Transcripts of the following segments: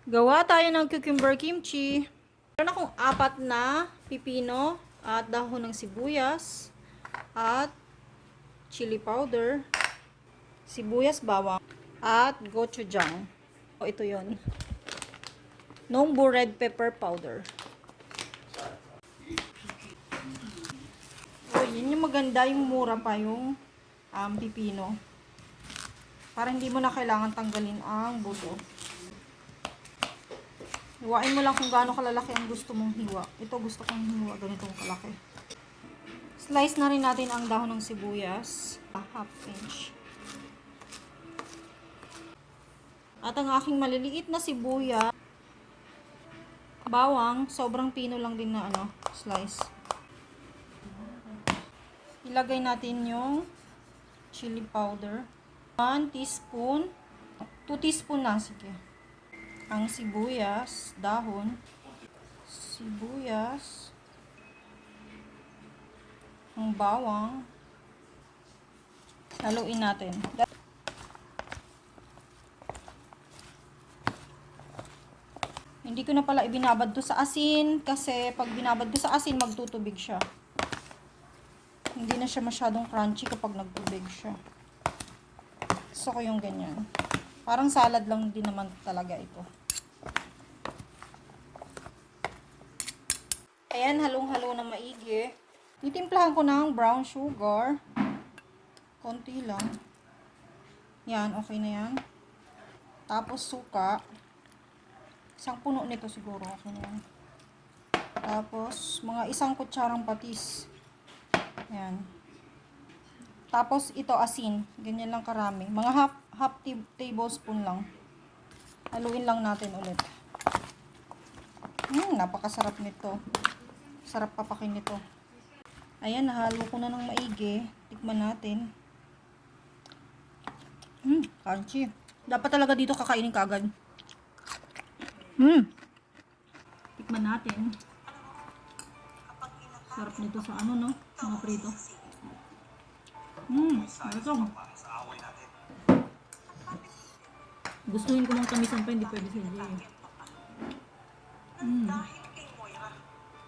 Gawa tayo ng cucumber kimchi. Meron akong 4 na pipino at dahon ng sibuyas at chili powder, sibuyas bawang at gochujang. O ito 'yon. Nongbu red pepper powder. O yun yung maganda, yung mura pa yung pipino. Para hindi mo na kailangan tanggalin ang buto. Hiwain mo lang kung gaano kalalaki ang gusto mong hiwa. Ito gusto kong hiwa ganitong kalaki. Slice na rin natin ang dahon ng sibuyas. Half inch. At ang aking maliliit na sibuyas, bawang, sobrang pino lang din na slice. Ilagay natin yung chili powder. 1 teaspoon. 2 teaspoon na, sige. Ang sibuyas, dahon, sibuyas, ang bawang, haluin natin. Hindi ko na pala ibinabad to sa asin kasi pag binabad ko sa asin magtutubig siya. Hindi na siya masyadong crunchy kapag nagtubig siya. Gusto ko yung ganyan. Parang salad lang din naman talaga ito. Ayan, halong-halo na maigi. Titimplahan ko ng brown sugar. Konti lang. Yan, okay na yan. Tapos suka. Isang puno nito siguro. Okay na yan. Tapos, mga 1 kutsarang patis. Yan. Tapos, ito asin. Ganyan lang karami. Mga half tablespoon lang. Haluin lang natin ulit. Napakasarap nito. Sarap papakin nito. Ayan, nahalo ko na ng maigi. Tikman natin. Crunchy. Dapat talaga dito kakainin kagad. Tikman natin. Sarap nito sa no? Mga prito. Masarap. Gustuhin ko ng tamisan pa, hindi pwede sa Jay.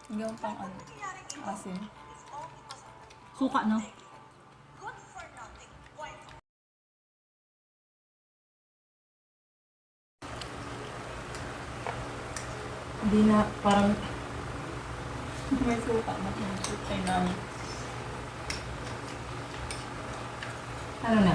Hanggang pang asin. Suka, no? Hindi na parang may suka na yung kailangan. Ano na?